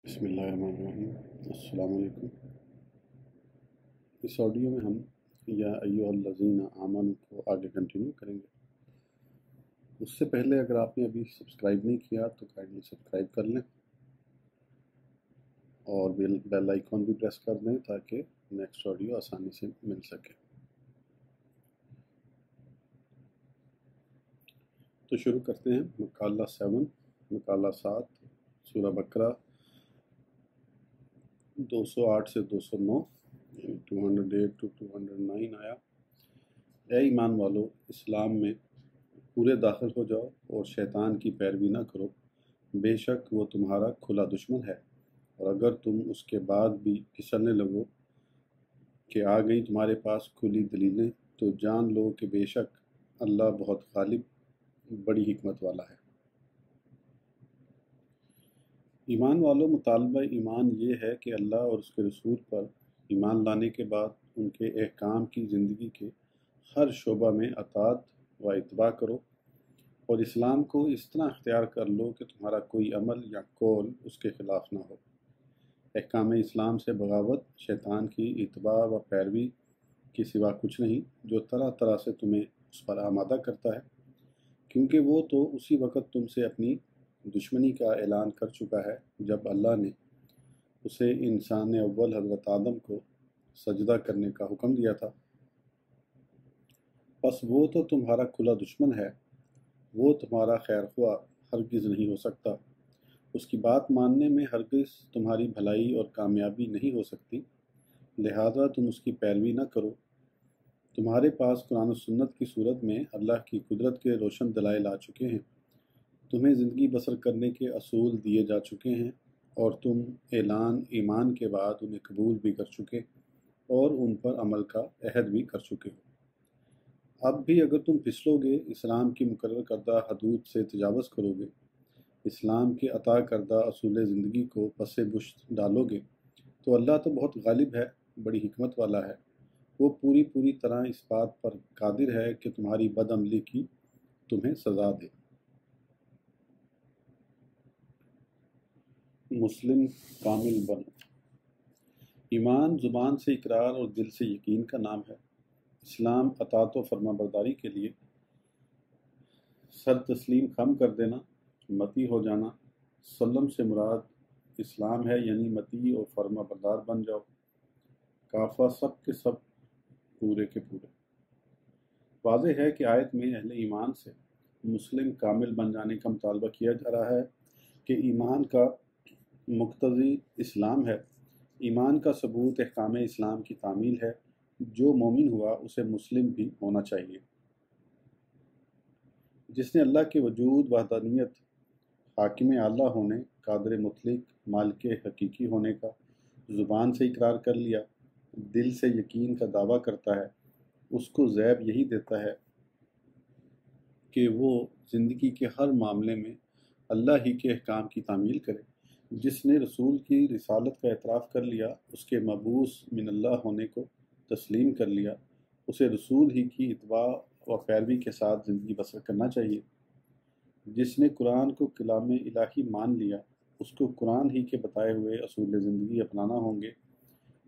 بسم اللہ الرحمن الرحیم۔ السلام علیکم۔ اس آڈیو میں ہم یا ایھا الذین آمنوا کو آگے کنٹینیو کریں گے۔ اس سے پہلے اگر آپ نے ابھی سبسکرائب نہیں کیا تو کائنڈلی سبسکرائب کر لیں اور بیل آئیکن بھی پریس کر دیں تاکہ نیکسٹ آڈیو آسانی سے مل سکے۔ تو شروع کرتے ہیں مقالہ 7، مقالہ 7 سورہ بقرہ 208 سے 209، یعنی 208 to 209 آیا۔ اے ایمان والو، اسلام میں پورے داخل ہو جاؤ اور شیطان کی پیروی نہ کرو، بے شک وہ تمہارا کھلا دشمن ہے، اور اگر تم اس کے بعد بھی پھسلنے لگو کہ آ گئی تمہارے پاس کھلی دلیلیں، تو جان لو کہ بے شک اللہ بہت غالب، بڑی حکمت والا ہے۔ ایمان والو، مطالبہ ایمان یہ ہے کہ اللہ اور اس کے رسول پر ایمان لانے کے بعد ان کے احکام کی زندگی کے ہر شعبہ میں اطاعت و اتباع کرو، اور اسلام کو اس طرح اختیار کر لو کہ تمہارا کوئی عمل یا قول اس کے خلاف نہ ہو۔ احکام اسلام سے بغاوت شیطان کی اتباع و پیروی کے سوا کچھ نہیں، جو طرح طرح سے تمہیں اس پر آمادہ کرتا ہے، کیونکہ وہ تو اسی وقت تم سے اپنی دشمنی کا اعلان کر چکا ہے جب اللہ نے اسے انسان اول حضرت آدم کو سجدہ کرنے کا حکم دیا تھا۔ پس وہ تو تمہارا کھلا دشمن ہے، وہ تمہارا خیر خواہ ہرگز نہیں ہو سکتا، اس کی بات ماننے میں ہرگز تمہاری بھلائی اور کامیابی نہیں ہو سکتی، لہذا تم اس کی پیروی نہ کرو۔ تمہارے پاس قرآن و سنت کی صورت میں اللہ کی قدرت کے روشن دلائل آ چکے ہیں، تمہیں زندگی بسر کرنے کے اصول دیے جا چکے ہیں، اور تم اعلان ایمان کے بعد انہیں قبول بھی کر چکے اور ان پر عمل کا عہد بھی کر چکے ہو۔ اب بھی اگر تم پھسلو گے، اسلام کی مقرر کردہ حدود سے تجاوز کرو گے، اسلام کے عطا کردہ اصول زندگی کو پس پشت ڈالو گے، تو اللہ تو بہت غالب ہے، بڑی حکمت والا ہے، وہ پوری طرح اس بات پر قادر ہے کہ تمہاری بد عملی کی تمہیں سزا دے۔ مسلم کامل بنو۔ ایمان زبان سے اقرار اور دل سے یقین کا نام ہے۔ اسلام اطاعت و فرما برداری کے لیے سر تسلیم خم کر دینا، متی ہو جانا۔ سلم سے مراد اسلام ہے، یعنی متی اور فرما بردار بن جاؤ۔ کافہ سب کے سب، پورے کے پورے۔ واضح ہے کہ آیت میں اہل ایمان سے مسلم کامل بن جانے کا مطالبہ کیا جا رہا ہے کہ ایمان کا مقتضی اسلام ہے۔ ایمان کا ثبوت احکام اسلام کی تعمیل ہے۔ جو مومن ہوا اسے مسلم بھی ہونا چاہیے۔ جس نے اللہ کے وجود، وحدانیت، حاکم اعلیٰ ہونے، قادر مطلق، مالک حقیقی ہونے کا زبان سے اقرار کر لیا، دل سے یقین کا دعویٰ کرتا ہے، اس کو زیب یہی دیتا ہے کہ وہ زندگی کے ہر معاملے میں اللہ ہی کے احکام کی تعمیل کرے۔ جس نے رسول کی رسالت کا اعتراف کر لیا، اس کے مبعوث من اللہ ہونے کو تسلیم کر لیا، اسے رسول ہی کی اتباع و پیروی کے ساتھ زندگی بسر کرنا چاہیے۔ جس نے قرآن کو کلام الہی مان لیا، اس کو قرآن ہی کے بتائے ہوئے اصول زندگی اپنانا ہوں گے۔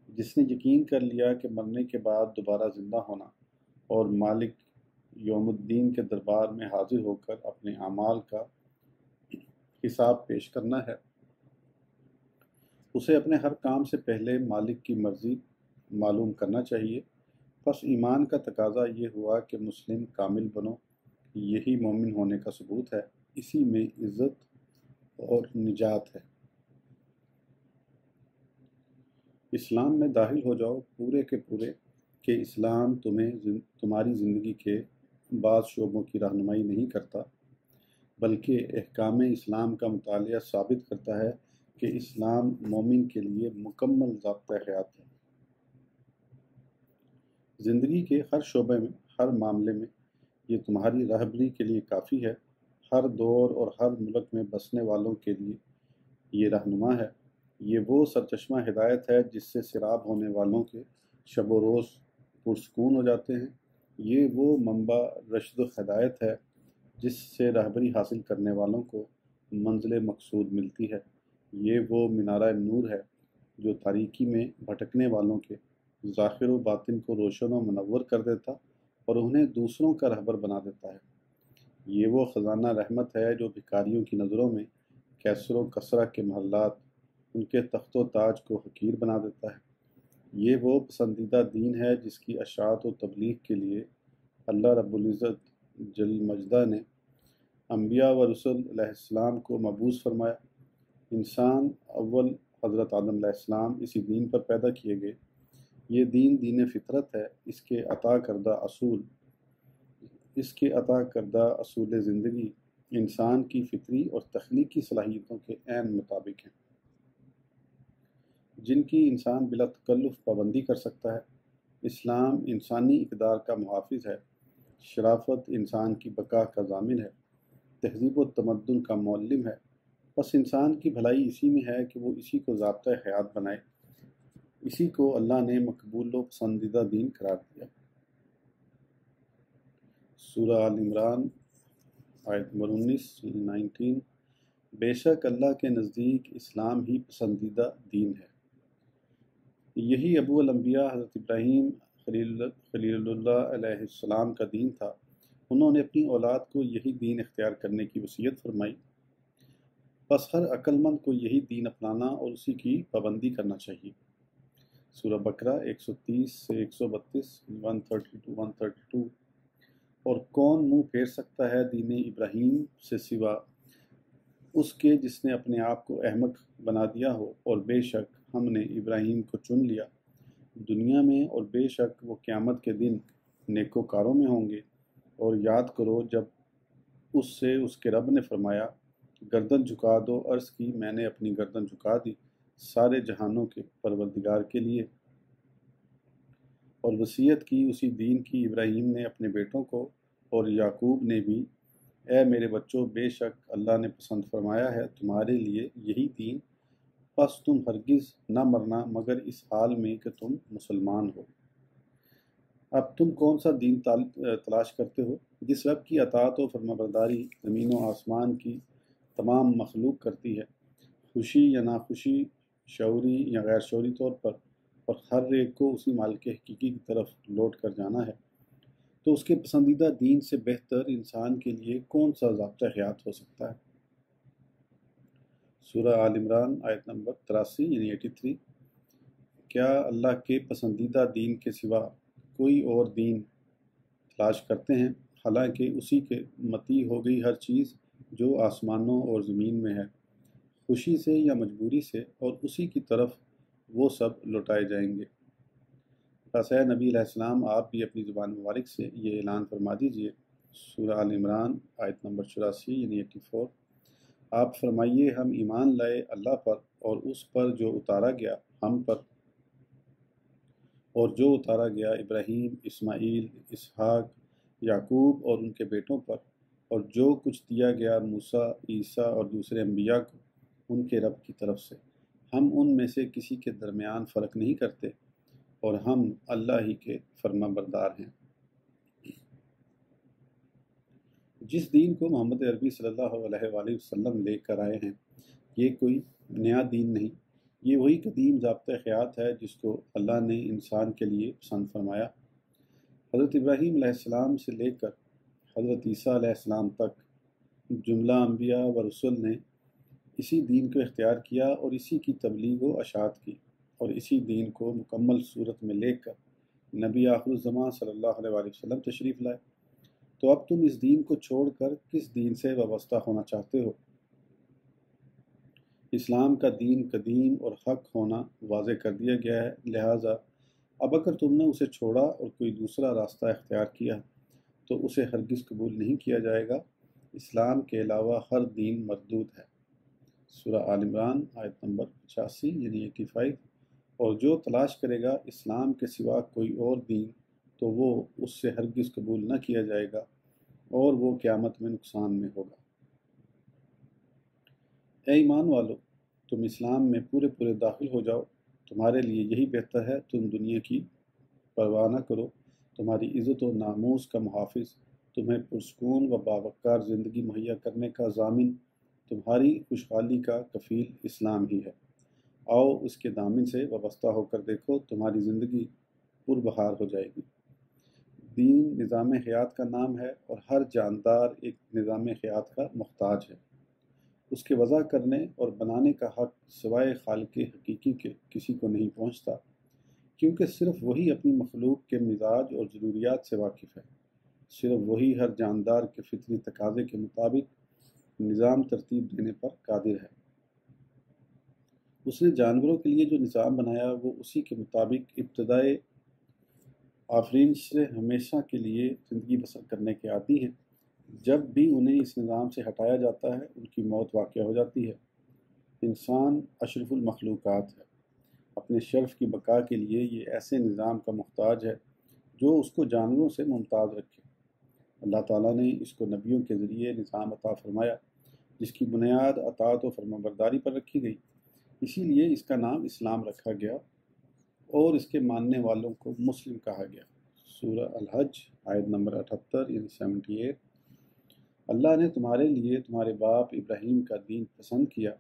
جس نے یقین کر لیا کہ مرنے کے بعد دوبارہ زندہ ہونا اور مالک یوم الدین کے دربار میں حاضر ہو کر اپنے اعمال کا حساب پیش کرنا ہے، اسے اپنے ہر کام سے پہلے مالک کی مرضی معلوم کرنا چاہیے۔ پس ایمان کا تقاضا یہ ہوا کہ مسلم کامل بنو، یہی مومن ہونے کا ثبوت ہے، اسی میں عزت اور نجات ہے۔ اسلام میں داخل ہو جاؤ پورے کے پورے کہ اسلام تمہاری زندگی کے بعض شعبوں کی رہنمائی نہیں کرتا، بلکہ احکام اسلام کا مطالعہ ثابت کرتا ہے کہ اسلام مومن کے لیے مکمل ضابطۂ حیات ہے۔ زندگی کے ہر شعبے میں، ہر معاملے میں یہ تمہاری رہبری کے لیے کافی ہے۔ ہر دور اور ہر ملک میں بسنے والوں کے لیے یہ رہنما ہے۔ یہ وہ سرچشمہ ہدایت ہے جس سے سیراب ہونے والوں کے شب و روز پرسکون ہو جاتے ہیں۔ یہ وہ منبع رشد و ہدایت ہے جس سے رہبری حاصل کرنے والوں کو منزل مقصود ملتی ہے۔ یہ وہ منارہ نور ہے جو تاریکی میں بھٹکنے والوں کے ظاہر و باطن کو روشن و منور کر دیتا اور انہیں دوسروں کا رہبر بنا دیتا ہے۔ یہ وہ خزانہ رحمت ہے جو بھکاریوں کی نظروں میں کیسر و کسرہ کے محلات، ان کے تخت و تاج کو حقیر بنا دیتا ہے۔ یہ وہ پسندیدہ دین ہے جس کی اشاعت و تبلیغ کے لیے اللہ رب العزت جل مجدہ نے انبیاء و رسل علیہ السلام کو مبعوث فرمایا۔ انسان اول حضرت آدم علیہ السلام اسی دین پر پیدا کیے گئے۔ یہ دین فطرت ہے۔ اس کے عطا کردہ اصول زندگی انسان کی فطری اور تخلیقی صلاحیتوں کے عین مطابق ہیں، جن کی انسان بلا تکلف پابندی کر سکتا ہے۔ اسلام انسانی اقدار کا محافظ ہے، شرافت انسان کی بقا کا ضامن ہے، تہذیب و تمدن کا معلم ہے۔ بس انسان کی بھلائی اسی میں ہے کہ وہ اسی کو ضابطۂ حیات بنائے، اسی کو اللہ نے مقبول و پسندیدہ دین قرار دیا۔ سورہ آل عمران آیت نمبر 19 بے شک اللہ کے نزدیک اسلام ہی پسندیدہ دین ہے۔ یہی ابو الانبیاء حضرت ابراہیم خلیل اللہ علیہ السلام کا دین تھا۔ انہوں نے اپنی اولاد کو یہی دین اختیار کرنے کی وصیت فرمائی۔ بس ہر عقل مند کو یہی دین اپنانا اور اسی کی پابندی کرنا چاہیے۔ سورہ بقرہ 130 سے 132 132 اور کون منہ پھیر سکتا ہے دین ابراہیم سے سوا اس کے جس نے اپنے آپ کو احمق بنا دیا ہو، اور بے شک ہم نے ابراہیم کو چن لیا دنیا میں، اور بے شک وہ قیامت کے دن نیکوکاروں میں ہوں گے۔ اور یاد کرو جب اس سے اس کے رب نے فرمایا گردن جھکا دو، عرض کی میں نے اپنی گردن جھکا دی سارے جہانوں کے پروردگار کے لیے، اور وصیت کی اسی دین کی ابراہیم نے اپنے بیٹوں کو اور یعقوب نے بھی، اے میرے بچوں بے شک اللہ نے پسند فرمایا ہے تمہارے لیے یہی دین، پس تم ہرگز نہ مرنا مگر اس حال میں کہ تم مسلمان ہو۔ اب تم کون سا دین تلاش کرتے ہو؟ جس رب کی اطاعت و فرمانبرداری زمین و آسمان کی تمام مخلوق کرتی ہے، خوشی یا ناخوشی، شعوری یا غیر شعوری طور پر، اور ہر ایک کو اسی مالک حقیقی کی طرف لوٹ کر جانا ہے، تو اس کے پسندیدہ دین سے بہتر انسان کے لیے کون سا ضابطۂ حیات ہو سکتا ہے؟ سورہ آل عمران آیت نمبر 83 یعنی 83 کیا اللہ کے پسندیدہ دین کے سوا کوئی اور دین تلاش کرتے ہیں، حالانکہ اسی کے مطیع ہو گئی ہر چیز جو آسمانوں اور زمین میں ہے، خوشی سے یا مجبوری سے، اور اسی کی طرف وہ سب لوٹائے جائیں گے۔ بس اے نبی علیہ السلام آپ بھی اپنی زبان مبارک سے یہ اعلان فرما دیجئے۔ سورہ آل عمران آیت نمبر 84 یعنی 84 آپ فرمائیے ہم ایمان لائے اللہ پر اور اس پر جو اتارا گیا ہم پر، اور جو اتارا گیا ابراہیم، اسماعیل، اسحاق، یعقوب اور ان کے بیٹوں پر، اور جو کچھ دیا گیا موسیٰ، عیسیٰ اور دوسرے انبیاء کو ان کے رب کی طرف سے، ہم ان میں سے کسی کے درمیان فرق نہیں کرتے، اور ہم اللہ ہی کے فرما بردار ہیں۔ جس دین کو محمد عربی صلی اللہ علیہ وآلہ وسلم لے کر آئے ہیں یہ کوئی نیا دین نہیں، یہ وہی قدیم ضابطۂ حیات ہے جس کو اللہ نے انسان کے لیے پسند فرمایا۔ حضرت ابراہیم علیہ السلام سے لے کر حضرت عیسیٰ علیہ السلام تک جملہ انبیاء و رسل نے اسی دین کو اختیار کیا اور اسی کی تبلیغ و اشاعت کی، اور اسی دین کو مکمل صورت میں لے کر نبی آخر الزمان صلی اللہ علیہ وآلہ وسلم تشریف لائے۔ تو اب تم اس دین کو چھوڑ کر کس دین سے وابستہ ہونا چاہتے ہو؟ اسلام کا دین قدیم اور حق ہونا واضح کر دیا گیا ہے، لہٰذا اب اگر تم نے اسے چھوڑا اور کوئی دوسرا راستہ اختیار کیا تو اسے ہرگز قبول نہیں کیا جائے گا۔ اسلام کے علاوہ ہر دین مردود ہے۔ سورہ آل عمران آیت نمبر 85 یعنی 85 اور جو تلاش کرے گا اسلام کے سوا کوئی اور دین تو وہ اس سے ہرگز قبول نہ کیا جائے گا، اور وہ قیامت میں نقصان میں ہوگا۔ اے ایمان والو تم اسلام میں پورے داخل ہو جاؤ، تمہارے لیے یہی بہتر ہے۔ تم دنیا کی پرواہ نہ کرو، تمہاری عزت و ناموس کا محافظ، تمہیں پرسکون و باوقار زندگی مہیا کرنے کا ضامن، تمہاری خوشحالی کا کفیل اسلام ہی ہے۔ آؤ اس کے دامن سے وابستہ ہو کر دیکھو، تمہاری زندگی پربہار ہو جائے گی۔ دین نظام حیات کا نام ہے اور ہر جاندار ایک نظام حیات کا محتاج ہے۔ اس کے وضع کرنے اور بنانے کا حق سوائے خالق حقیقی کے کسی کو نہیں پہنچتا، کیونکہ صرف وہی اپنی مخلوق کے مزاج اور ضروریات سے واقف ہے۔ صرف وہی ہر جاندار کے فطری تقاضے کے مطابق نظام ترتیب دینے پر قادر ہے۔ اس نے جانوروں کے لیے جو نظام بنایا وہ اسی کے مطابق ابتدائے آفرینش سے ہمیشہ کے لیے زندگی بسر کرنے کے عادی ہیں۔ جب بھی انہیں اس نظام سے ہٹایا جاتا ہے ان کی موت واقع ہو جاتی ہے۔ انسان اشرف المخلوقات ہے۔ اپنے شرف کی بقا کے لیے یہ ایسے نظام کا محتاج ہے جو اس کو جانوروں سے ممتاز رکھے۔ اللہ تعالیٰ نے اس کو نبیوں کے ذریعے نظام عطا فرمایا جس کی بنیاد اطاعت و فرمانبرداری پر رکھی گئی۔ اسی لیے اس کا نام اسلام رکھا گیا اور اس کے ماننے والوں کو مسلم کہا گیا۔ سورہ الحج آیت نمبر 78 یعنی 78۔ اللہ نے تمہارے لیے تمہارے باپ ابراہیم کا دین پسند کیا،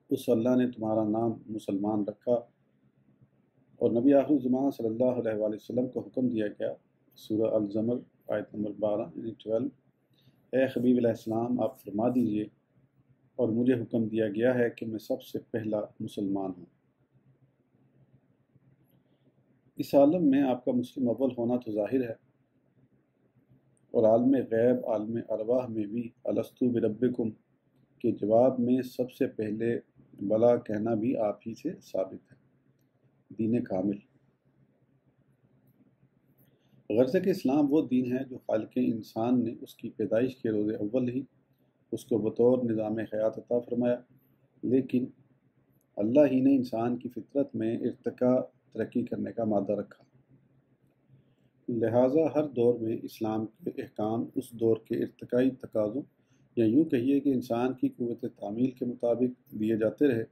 اس اللہ نے تمہارا نام مسلمان رکھا، اور نبی آخر الزمان صلی اللہ علیہ وآلہ وسلم کو حکم دیا گیا۔ سورہ الزمر آیت نمبر 12 یعنی 12۔ اے حبیب علیہ السلام آپ فرما دیجئے، اور مجھے حکم دیا گیا ہے کہ میں سب سے پہلا مسلمان ہوں۔ اس عالم میں آپ کا مسلم اول ہونا تو ظاہر ہے، اور عالم غیب عالم ارواح میں بھی الستو بربکم کے جواب میں سب سے پہلے بلا کہنا بھی آپ ہی سے ثابت ہے۔ دین کامل۔ غرض کہ اسلام وہ دین ہے جو خالق انسان نے اس کی پیدائش کے روز اول ہی اس کو بطور نظام حیات عطا فرمایا، لیکن اللہ ہی نے انسان کی فطرت میں ارتقاء ترقی کرنے کا مادہ رکھا، لہٰذا ہر دور میں اسلام کے احکام اس دور کے ارتقائی تقاضوں یا یوں کہیے کہ انسان کی قوت تعمیل کے مطابق دیے جاتے رہے۔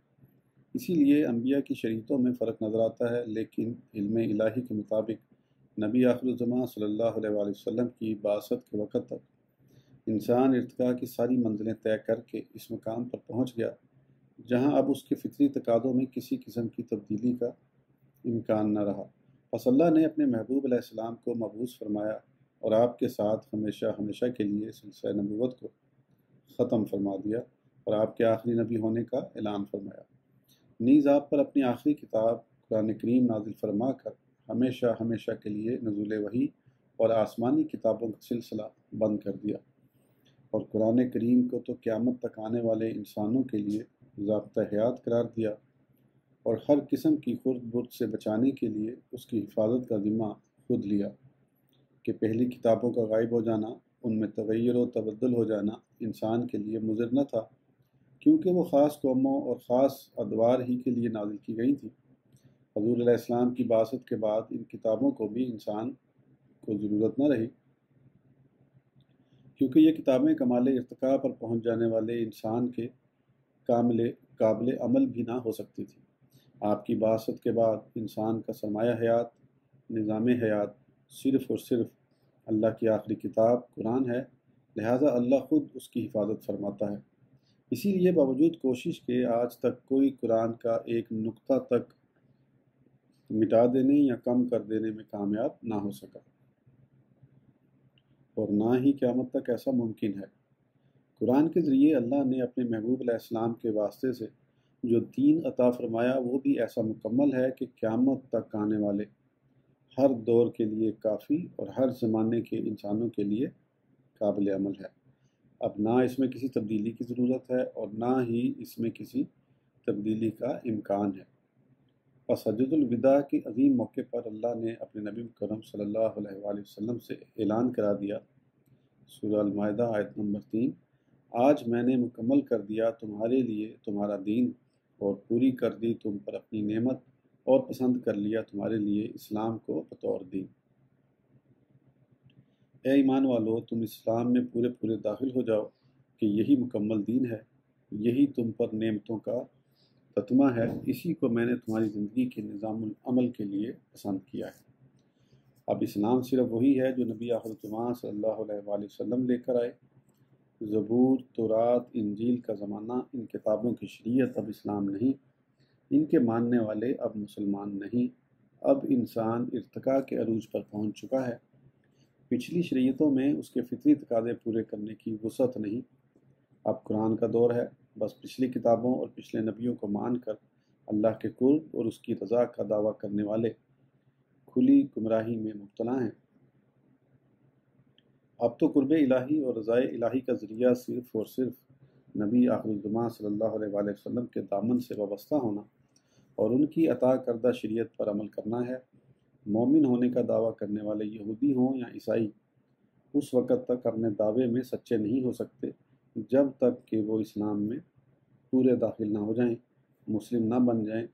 اسی لیے انبیاء کی شریعتوں میں فرق نظر آتا ہے، لیکن علم الہی کے مطابق نبی آخر الزمان صلی اللہ علیہ وآلہ وسلم کی بعثت کے وقت تک انسان ارتقاء کی ساری منزلیں طے کر کے اس مقام پر پہنچ گیا جہاں اب اس کے فطری تقاضوں میں کسی قسم کی تبدیلی کا امکان نہ رہا۔ پس اللہ نے اپنے محبوب علیہ السلام کو مبعوث فرمایا اور آپ کے ساتھ ہمیشہ ہمیشہ کے لیے سلسلہ نبوت کو ختم فرما دیا اور آپ کے آخری نبی ہونے کا اعلان فرمایا۔ نیز آپ پر اپنی آخری کتاب قرآن کریم نازل فرما کر ہمیشہ ہمیشہ کے لیے نزول وحی اور آسمانی کتابوں کا سلسلہ بند کر دیا، اور قرآن کریم کو تو قیامت تک آنے والے انسانوں کے لیے ضابطہ حیات قرار دیا، اور ہر قسم کی خرد برد سے بچانے کے لیے اس کی حفاظت کا ذمہ خود لیا کہ پہلی کتابوں کا غائب ہو جانا، ان میں تغیر و تبدل ہو جانا انسان کے لیے مضر نہ تھا، کیونکہ وہ خاص قوموں اور خاص ادوار ہی کے لیے نازل کی گئی تھی۔ حضور علیہ السلام کی بعثت کے بعد ان کتابوں کو بھی انسان کو ضرورت نہ رہی، کیونکہ یہ کتابیں کمال ارتقاء پر پہنچ جانے والے انسان کے قابل عمل بھی نہ ہو سکتی تھی۔ آپ کی بعثت کے بعد انسان کا سرمایہ حیات، نظام حیات صرف اور صرف اللہ کی آخری کتاب قرآن ہے، لہٰذا اللہ خود اس کی حفاظت فرماتا ہے۔ اسی لیے باوجود کوشش کے آج تک کوئی قرآن کا ایک نقطہ تک مٹا دینے یا کم کر دینے میں کامیاب نہ ہو سکا، اور نہ ہی قیامت تک ایسا ممکن ہے۔ قرآن کے ذریعے اللہ نے اپنے محبوب علیہ السلام کے واسطے سے جو دین عطا فرمایا وہ بھی ایسا مکمل ہے کہ قیامت تک آنے والے ہر دور کے لیے کافی اور ہر زمانے کے انسانوں کے لیے قابل عمل ہے۔ اب نہ اس میں کسی تبدیلی کی ضرورت ہے اور نہ ہی اس میں کسی تبدیلی کا امکان ہے۔ پس حجۃ الوداع کے عظیم موقع پر اللہ نے اپنے نبی مکرم صلی اللہ علیہ وآلہ وسلم سے اعلان کرا دیا، سورہ المائدہ آیت نمبر 3، آج میں نے مکمل کر دیا تمہارے لیے تمہارا دین اور پوری کر دی تم پر اپنی نعمت اور پسند کر لیا تمہارے لیے اسلام کو بطور دین۔ اے ایمان والو، تم اسلام میں پورے پورے داخل ہو جاؤ کہ یہی مکمل دین ہے، یہی تم پر نعمتوں کا تتمہ ہے، اسی کو میں نے تمہاری زندگی کے نظام العمل کے لیے پسند کیا ہے۔ اب اسلام صرف وہی ہے جو نبی آخر الزمان صلی اللہ علیہ وآلہ وسلم لے کر آئے، زبور، تورات، انجیل کا زمانہ، ان کتابوں کی شریعت اب اسلام نہیں، ان کے ماننے والے اب مسلمان نہیں، اب انسان ارتقاء کے عروج پر پہنچ چکا ہے۔ پچھلی شریعتوں میں اس کے فطری تقاضے پورے کرنے کی وسعت نہیں، اب قرآن کا دور ہے، بس پچھلی کتابوں اور پچھلے نبیوں کو مان کر اللہ کے قرب اور اس کی رضا کا دعویٰ کرنے والے کھلی گمراہی میں مبتلا ہیں۔ اب تو قرب الہی اور رضائے الہی کا ذریعہ صرف اور صرف نبی آخر الزماں صلی اللہ علیہ وآلہ وسلم کے دامن سے وابستہ ہونا اور ان کی عطا کردہ شریعت پر عمل کرنا ہے۔ مومن ہونے کا دعویٰ کرنے والے یہودی ہوں یا عیسائی اس وقت تک اپنے دعوے میں سچے نہیں ہو سکتے جب تک کہ وہ اسلام میں پورے داخل نہ ہو جائیں، مسلم نہ بن جائیں۔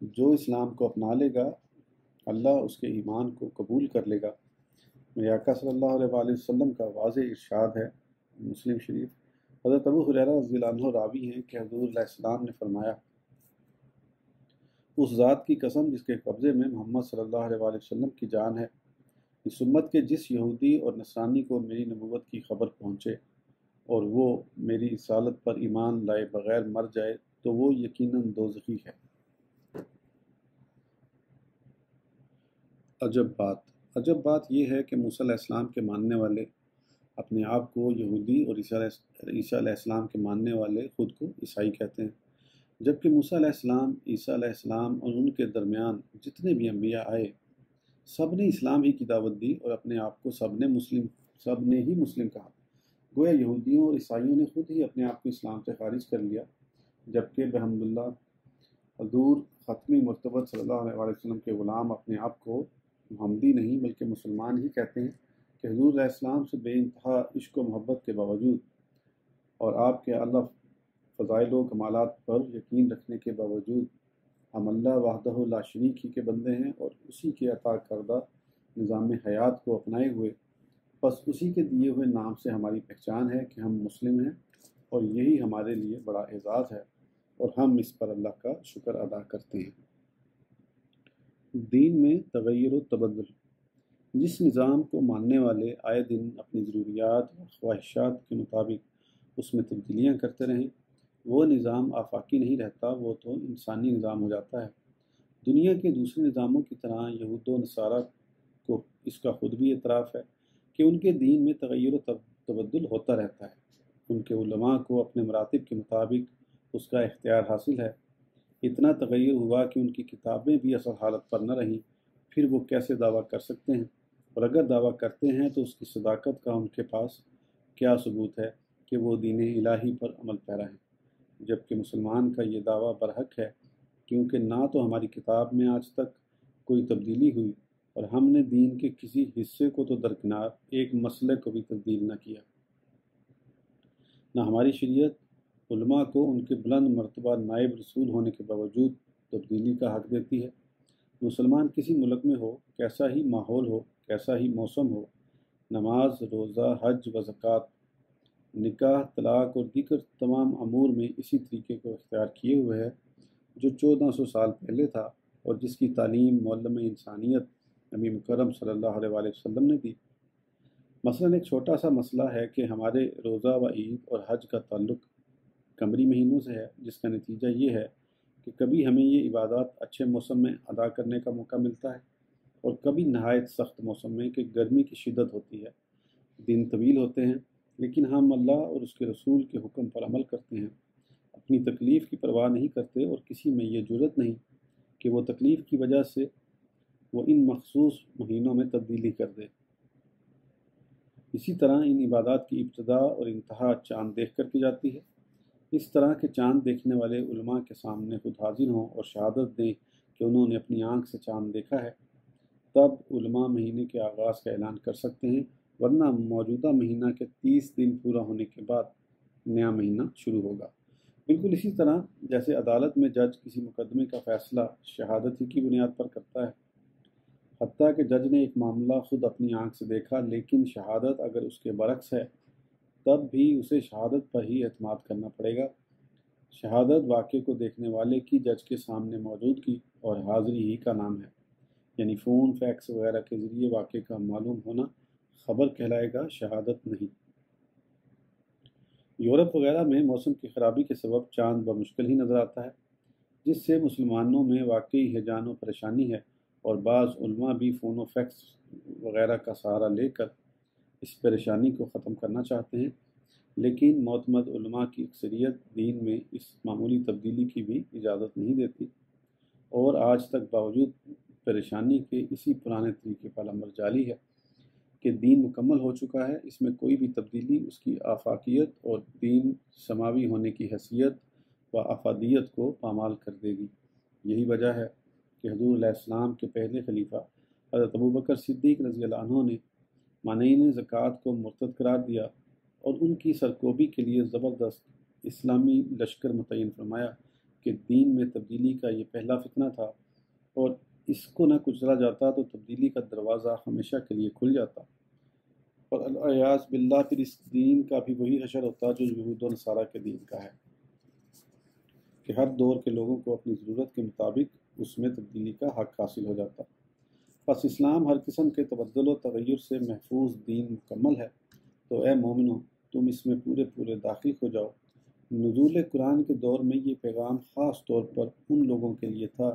جو اسلام کو اپنا لے گا اللہ اس کے ایمان کو قبول کر لے گا۔ میرے آقا صلی اللہ علیہ وآلہ وسلم کا واضح ارشاد ہے، مسلم شریف۔ حضرت ابو ہریرہ رضی اللہ عنہ راوی ہیں کہ حضور علیہ السلام نے فرمایا، اس ذات کی قسم جس کے قبضے میں محمد صلی اللہ علیہ وآلہ وسلم کی جان ہے، اس امت کے جس یہودی اور نصرانی کو میری نبوت کی خبر پہنچے اور وہ میری رسالت پر ایمان لائے بغیر مر جائے تو وہ یقیناً دوزخی ہے۔ عجب بات یہ ہے کہ موسیٰ علیہ السلام کے ماننے والے اپنے آپ کو یہودی اور عیسیٰ علیہ السلام کے ماننے والے خود کو عیسائی کہتے ہیں، جبکہ موسیٰ علیہ السلام، عیسیٰ علیہ السلام اور ان کے درمیان جتنے بھی انبیاء آئے سب نے اسلام ہی کی دعوت دی اور اپنے آپ کو سب نے ہی مسلم کہا۔ گویا یہودیوں اور عیسائیوں نے خود ہی اپنے آپ کو اسلام سے خارج کر لیا، جبکہ بحمداللہ حضور ختمی مرتبت صلی اللہ علیہ وسلم کے غلام اپنے آپ کو محمدی نہیں بلکہ مسلمان ہی کہتے ہیں کہ حضور علیہ السلام سے بے انتہا عشق و محبت کے باوجود اور آپ کے اعلیٰ فضائل و کمالات پر یقین رکھنے کے باوجود ہم اللہ وحدہ لا شریک ہی کے بندے ہیں اور اسی کے عطا کردہ نظام حیات کو اپنائے ہوئے، بس اسی کے دیے ہوئے نام سے ہماری پہچان ہے کہ ہم مسلم ہیں، اور یہی ہمارے لیے بڑا اعزاز ہے اور ہم اس پر اللہ کا شکر ادا کرتے ہیں۔ دین میں تغیر و تبدل۔ جس نظام کو ماننے والے آئے دن اپنی ضروریات اور خواہشات کے مطابق اس میں تبدیلیاں کرتے رہیں، وہ نظام آفاقی نہیں رہتا، وہ تو انسانی نظام ہو جاتا ہے۔ دنیا کے دوسرے نظاموں کی طرح یہود و نصارہ کو اس کا خود بھی اعتراف ہے کہ ان کے دین میں تغیر و تبدل ہوتا رہتا ہے۔ ان کے علماء کو اپنے مراتب کے مطابق اس کا اختیار حاصل ہے۔ اتنا تغیر ہوا کہ ان کی کتابیں بھی اصل حالت پر نہ رہیں، پھر وہ کیسے دعویٰ کر سکتے ہیں؟ اور اگر دعویٰ کرتے ہیں تو اس کی صداقت کا ان کے پاس کیا ثبوت ہے کہ وہ دین الہی پر عمل پیرا ہیں؟ جبکہ مسلمان کا یہ دعویٰ برحق ہے، کیونکہ نہ تو ہماری کتاب میں آج تک کوئی تبدیلی ہوئی اور ہم نے دین کے کسی حصے کو تو درکنار ایک مسئلے کو بھی تبدیل نہ کیا۔ نہ ہماری شریعت علماء کو ان کے بلند مرتبہ نائب رسول ہونے کے باوجود تبدیلی کا حق دیتی ہے۔ مسلمان کسی ملک میں ہو، کیسا ہی ماحول ہو، کیسا ہی موسم ہو، نماز، روزہ، حج و زکوٰۃ، نکاح، طلاق اور دیگر تمام امور میں اسی طریقے کو اختیار کیے ہوئے ہے جو 1400 سال پہلے تھا اور جس کی تعلیم معلم انسانیت نبی مکرم صلی اللہ علیہ وآلہ وسلم نے دی۔ مثلاً ایک چھوٹا سا مسئلہ ہے کہ ہمارے روزہ و عید اور حج کا تعلق قمری مہینوں سے ہے، جس کا نتیجہ یہ ہے کہ کبھی ہمیں یہ عبادات اچھے موسم میں ادا کرنے کا موقع ملتا ہے اور کبھی نہایت سخت موسم میں کہ گرمی کی شدت ہوتی ہے۔ دن طویل ہوتے ہیں لیکن ہم اللہ اور اس کے رسول کے حکم پر عمل کرتے ہیں، اپنی تکلیف کی پرواہ نہیں کرتے اور کسی میں یہ جرأت نہیں کہ وہ تکلیف کی وجہ سے وہ ان مخصوص مہینوں میں تبدیلی کر دے۔ اسی طرح ان عبادات کی ابتدا اور انتہا چاند دیکھ کر کی جاتی ہے۔ اس طرح کے چاند دیکھنے والے علماء کے سامنے خود حاضر ہوں اور شہادت دیں کہ انہوں نے اپنی آنکھ سے چاند دیکھا ہے، تب علماء مہینے کے آغاز کا اعلان کر سکتے ہیں، ورنہ موجودہ مہینہ کے 30 دن پورا ہونے کے بعد نیا مہینہ شروع ہوگا۔ بالکل اسی طرح جیسے عدالت میں جج کسی مقدمے کا فیصلہ شہادت ہی کی بنیاد پر کرتا ہے، حتیٰ کہ جج نے ایک معاملہ خود اپنی آنکھ سے دیکھا لیکن شہادت اگر اس کے برعکس ہے تب بھی اسے شہادت پر ہی اعتماد کرنا پڑے گا۔ شہادت واقعے کو دیکھنے والے کی جج کے سامنے موجودگی اور حاضری ہی کا نام ہے، یعنی فون، فیکس وغیرہ کے ذریعے واقعے کا معلوم ہونا خبر کہلائے گا، شہادت نہیں۔ یورپ وغیرہ میں موسم کی خرابی کے سبب چاند بمشکل ہی نظر آتا ہے، جس سے مسلمانوں میں واقعی ہیجان و پریشانی ہے، اور بعض علماء بھی فون و فیکس وغیرہ کا سہارا لے کر اس پریشانی کو ختم کرنا چاہتے ہیں، لیکن معتمد علماء کی اکثریت دین میں اس معمولی تبدیلی کی بھی اجازت نہیں دیتی، اور آج تک باوجود پریشانی کے اسی پرانے طریقے پر عمل جاری ہے کہ دین مکمل ہو چکا ہے، اس میں کوئی بھی تبدیلی اس کی آفاقیت اور دین سماوی ہونے کی حیثیت و افادیت کو پامال کر دے گی۔ یہی وجہ ہے کہ حضور علیہ السلام کے پہلے خلیفہ حضرت ابوبکر صدیق رضی اللہ عنہ نے مانعین زکوٰۃ کو مرتد قرار دیا اور ان کی سرکوبی کے لیے زبردست اسلامی لشکر متعین فرمایا کہ دین میں تبدیلی کا یہ پہلا فتنہ تھا، اور اس کو نہ کچلا جاتا تو تبدیلی کا دروازہ ہمیشہ کے لیے کھل جاتا، اور العیاذ باللہ پھر اس دین کا بھی وہی حشر ہوتا جو یہود و نصارہ کے دین کا ہے کہ ہر دور کے لوگوں کو اپنی ضرورت کے مطابق اس میں تبدیلی کا حق حاصل ہو جاتا۔ پس اسلام ہر قسم کے تبدل و تغیر سے محفوظ دین مکمل ہے، تو اے مومنو تم اس میں پورے پورے داخل ہو جاؤ۔ نزول قرآن کے دور میں یہ پیغام خاص طور پر ان لوگوں کے لیے تھا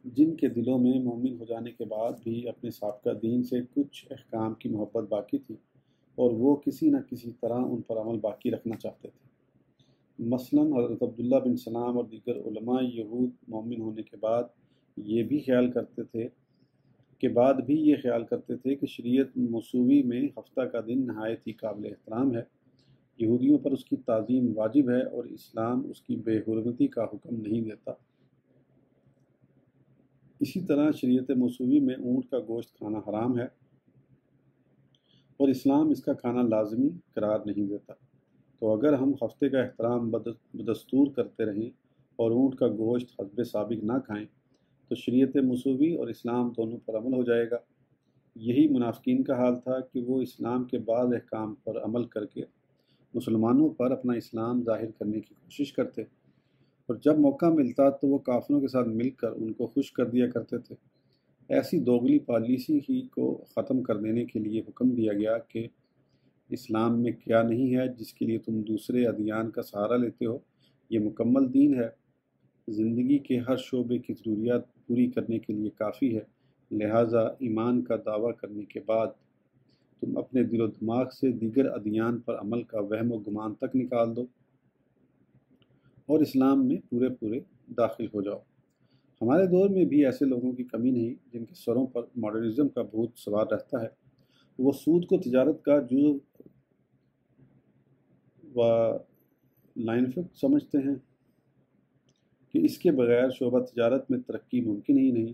جن کے دلوں میں مومن ہو جانے کے بعد بھی اپنے سابقہ دین سے کچھ احکام کی محبت باقی تھی، اور وہ کسی نہ کسی طرح ان پر عمل باقی رکھنا چاہتے تھے۔ مثلاً حضرت عبداللہ بن سلام اور دیگر علماء یہود مومن ہونے کے بعد یہ بھی خیال کرتے تھے کہ شریعت موسوی میں ہفتہ کا دن نہایت ہی قابل احترام ہے، یہودیوں پر اس کی تعظیم واجب ہے، اور اسلام اس کی بے حرمتی کا حکم نہیں دیتا۔ اسی طرح شریعت موسوی میں اونٹ کا گوشت کھانا حرام ہے، اور اسلام اس کا کھانا لازمی قرار نہیں دیتا۔ تو اگر ہم ہفتے کا احترام بدستور کرتے رہیں اور اونٹ کا گوشت حسب سابق نہ کھائیں تو شریعت موسوی اور اسلام دونوں پر عمل ہو جائے گا۔ یہی منافقین کا حال تھا کہ وہ اسلام کے بعض احکام پر عمل کر کے مسلمانوں پر اپنا اسلام ظاہر کرنے کی کوشش کرتے، اور جب موقع ملتا تو وہ کافروں کے ساتھ مل کر ان کو خوش کر دیا کرتے تھے۔ ایسی دوغلی پالیسی ہی کو ختم کر دینے کے لیے حکم دیا گیا کہ اسلام میں کیا نہیں ہے جس کے لیے تم دوسرے ادیان کا سہارا لیتے ہو، یہ مکمل دین ہے، زندگی کے ہر شعبے کی ضروریات پوری کرنے کے لیے کافی ہے، لہٰذا ایمان کا دعویٰ کرنے کے بعد تم اپنے دل و دماغ سے دیگر ادیان پر عمل کا وہم و گمان تک نکال دو اور اسلام میں پورے پورے داخل ہو جاؤ۔ ہمارے دور میں بھی ایسے لوگوں کی کمی نہیں جن کے سروں پر ماڈرنزم کا بھوت سوار رہتا ہے۔ وہ سود کو تجارت کا جزو و لائنفق سمجھتے ہیں کہ اس کے بغیر شعبہ تجارت میں ترقی ممکن ہی نہیں۔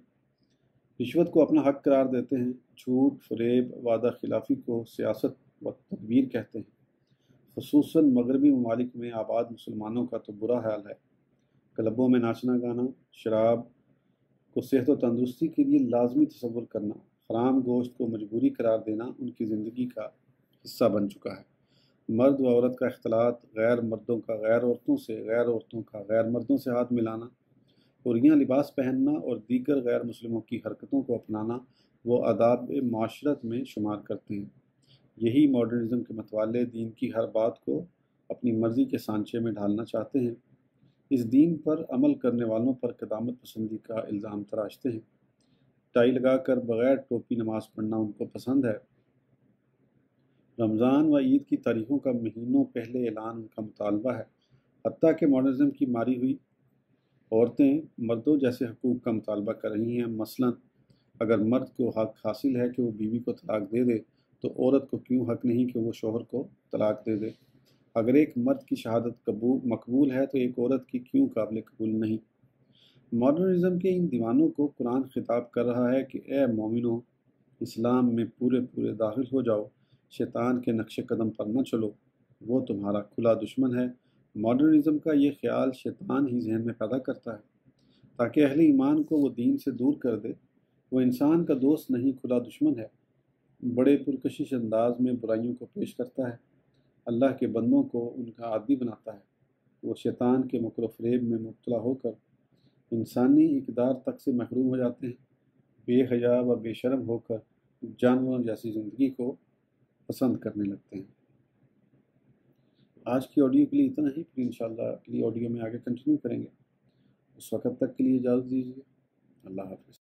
رشوت کو اپنا حق قرار دیتے ہیں، جھوٹ، فریب، وعدہ خلافی کو سیاست و تدبیر کہتے ہیں۔ خصوصاً مغربی ممالک میں آباد مسلمانوں کا تو برا حال ہے۔ کلبوں میں ناچنا گانا، شراب کو صحت و تندرستی کے لیے لازمی تصور کرنا، حرام گوشت کو مجبوری قرار دینا ان کی زندگی کا حصہ بن چکا ہے۔ مرد و عورت کا اختلاط، غیر مردوں کا غیر عورتوں سے، غیر عورتوں کا غیر مردوں سے ہاتھ ملانا، عریاں لباس پہننا اور دیگر غیر مسلموں کی حرکتوں کو اپنانا وہ آداب معاشرت میں شمار کرتے ہیں۔ یہی ماڈرنزم کے متوالے دین کی ہر بات کو اپنی مرضی کے سانچے میں ڈھالنا چاہتے ہیں۔ اس دین پر عمل کرنے والوں پر قدامت پسندی کا الزام تراشتے ہیں۔ ٹائی لگا کر بغیر ٹوپی نماز پڑھنا ان کو پسند ہے۔ رمضان و عید کی تاریخوں کا مہینوں پہلے اعلان ان کا مطالبہ ہے۔ حتیٰ کہ ماڈرنزم کی ماری ہوئی عورتیں مردوں جیسے حقوق کا مطالبہ کر رہی ہیں۔ مثلاً اگر مرد کو حق حاصل ہے کہ وہ بیوی کو طلاق دے دے تو عورت کو کیوں حق نہیں کہ وہ شوہر کو طلاق دے دے؟ اگر ایک مرد کی شہادت مقبول ہے تو ایک عورت کی کیوں قابل قبول نہیں؟ ماڈرنزم کے ان دیوانوں کو قرآن خطاب کر رہا ہے کہ اے مومنو، اسلام میں پورے پورے داخل ہو جاؤ، شیطان کے نقش قدم پر نہ چلو، وہ تمہارا کھلا دشمن ہے۔ ماڈرنزم کا یہ خیال شیطان ہی ذہن میں پیدا کرتا ہے تاکہ اہل ایمان کو وہ دین سے دور کر دے۔ وہ انسان کا دوست نہیں، کھلا دشمن ہے۔ بڑے پرکشش انداز میں برائیوں کو پیش کرتا ہے، اللہ کے بندوں کو ان کا عادی بناتا ہے۔ وہ شیطان کے مکر و فریب میں مبتلا ہو کر انسانی اقدار تک سے محروم ہو جاتے ہیں، بے حیا و بے شرم ہو کر جانوروں جیسی زندگی کو پسند کرنے لگتے ہیں۔ آج کی آڈیو کے لیے اتنا ہی، پھر انشاءاللہ اگلی آڈیو میں آگے کنٹینیو کریں گے۔ اس وقت تک کے لیے اجازت دیجیے، اللہ حافظ۔